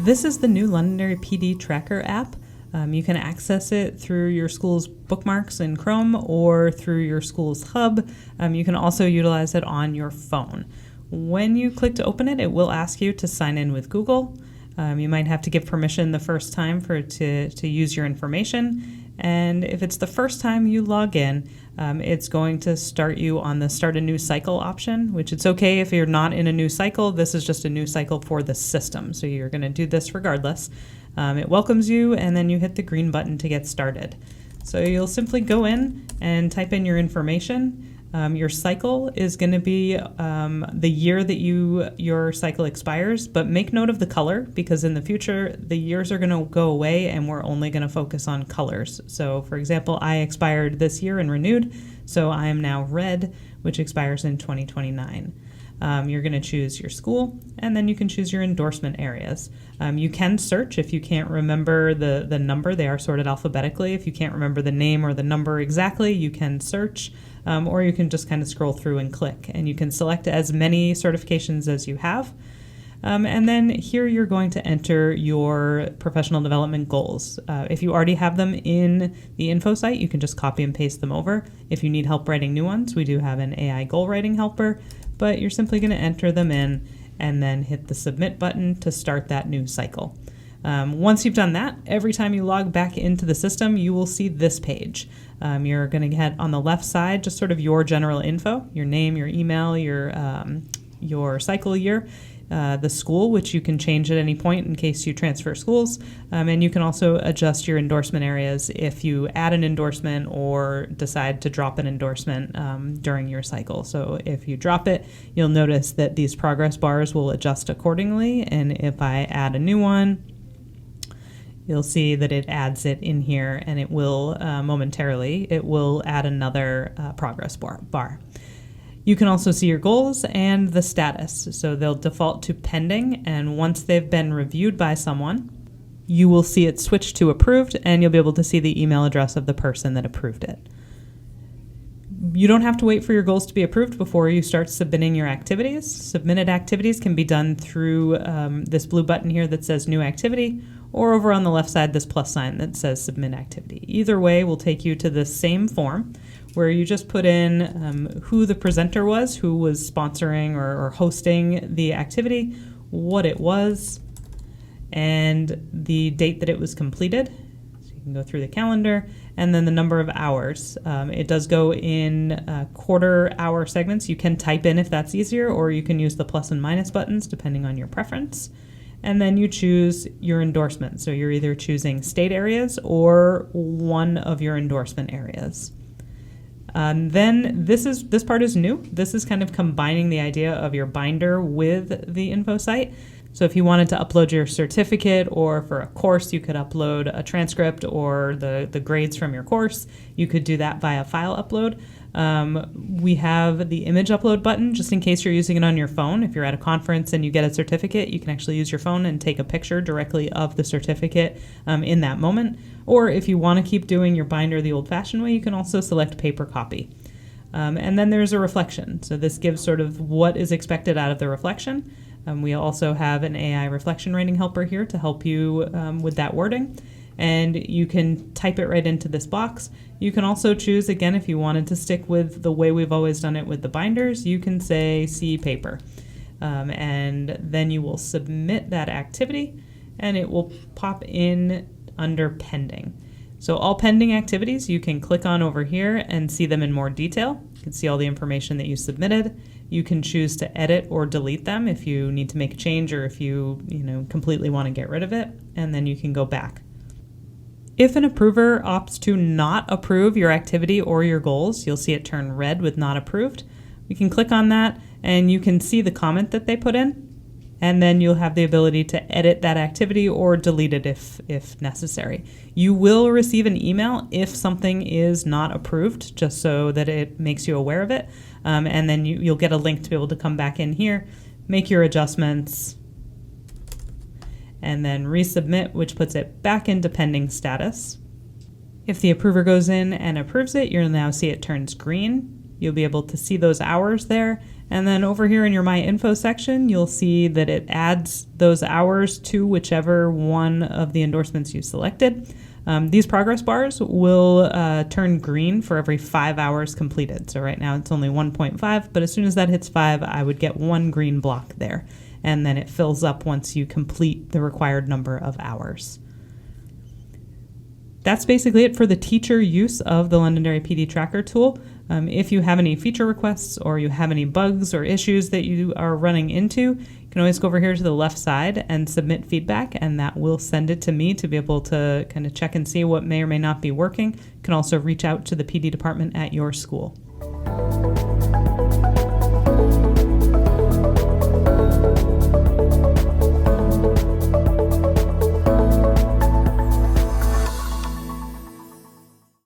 This is the new Londonderry PD Tracker app. You can access it through your school's bookmarks in Chrome or through your school's hub. You can also utilize it on your phone. When you click to open it, it will ask you to sign in with Google. You might have to give permission the first time for it to use your information. And if it's the first time you log in, it's going to start you on the Start a New Cycle option, which it's okay if you're not in a new cycle. This is just a new cycle for the system, so you're going to do this regardless. It welcomes you, and then you hit the green button to get started. So you'll simply go in and type in your information. Your cycle is going to be the year that your cycle expires, but make note of the color, because in the future the years are going to go away and we're only going to focus on colors. So for example, I expired this year and renewed, so I am now red, which expires in 2029. You're going to choose your school, and then you can choose your endorsement areas. You can search if you can't remember the number. They are sorted alphabetically. If you can't remember the name or the number exactly, you can search, or you can just kind of scroll through and click, and you can select as many certifications as you have. And then here you're going to enter your professional development goals. If you already have them in the info site, you can just copy and paste them over. If you need help writing new ones, we do have an AI goal writing helper, but you're simply going to enter them in and then hit the submit button to start that new cycle. Once you've done that, every time you log back into the system, you will see this page. You're going to get on the left side just sort of your general info, your name, your email, your cycle year, the school, which you can change at any point in case you transfer schools, and you can also adjust your endorsement areas if you add an endorsement or decide to drop an endorsement during your cycle. So if you drop it, you'll notice that these progress bars will adjust accordingly, and if I add a new one, you'll see that it adds it in here, and it will momentarily, it will add another progress bar. You can also see your goals and the status. So they'll default to pending, and once they've been reviewed by someone, you will see it switch to approved, and you'll be able to see the email address of the person that approved it. You don't have to wait for your goals to be approved before you start submitting your activities. Submitted activities can be done through this blue button here that says New Activity, or over on the left side, this plus sign that says Submit Activity. Either way will take you to the same form where you just put in who the presenter was, who was sponsoring or hosting the activity, what it was, and the date that it was completed. So you can go through the calendar, and then the number of hours. It does go in quarter-hour segments. You can type in if that's easier, or you can use the plus and minus buttons depending on your preference. And then you choose your endorsement. So you're either choosing state areas or one of your endorsement areas. Then this part is new. This is kind of combining the idea of your binder with the info site. So if you wanted to upload your certificate, or for a course you could upload a transcript or the grades from your course, you could do that via file upload. We have the image upload button just in case you're using it on your phone. If you're at a conference and you get a certificate, you can actually use your phone and take a picture directly of the certificate in that moment. Or if you want to keep doing your binder the old-fashioned way, you can also select paper copy. And then there's a reflection. So this gives sort of what is expected out of the reflection. We also have an AI reflection rating helper here to help you with that wording. And you can type it right into this box. You can also choose, again, if you wanted to stick with the way we've always done it with the binders, you can say see paper. And then you will submit that activity, and it will pop in under pending. So all pending activities you can click on over here and see them in more detail. You can see all the information that you submitted. You can choose to edit or delete them if you need to make a change, or if you completely want to get rid of it, and then you can go back. If an approver opts to not approve your activity or your goals, you'll see it turn red with not approved. You can click on that and you can see the comment that they put in, and then you'll have the ability to edit that activity or delete it if necessary. You will receive an email if something is not approved, just so that it makes you aware of it. And then you'll get a link to be able to come back in here, make your adjustments, and then resubmit, which puts it back into pending status. If the approver goes in and approves it, you'll now see it turns green. You'll be able to see those hours there. And then over here in your My Info section, you'll see that it adds those hours to whichever one of the endorsements you selected. These progress bars will turn green for every 5 hours completed. So right now it's only 1.5, but as soon as that hits 5, I would get 1 green block there. And then it fills up once you complete the required number of hours. That's basically it for the teacher use of the Londonderry PD Tracker tool. If you have any feature requests or you have any bugs or issues that you are running into, you can always go over here to the left side and submit feedback, and that will send it to me to be able to kind of check and see what may or may not be working. You can also reach out to the PD department at your school.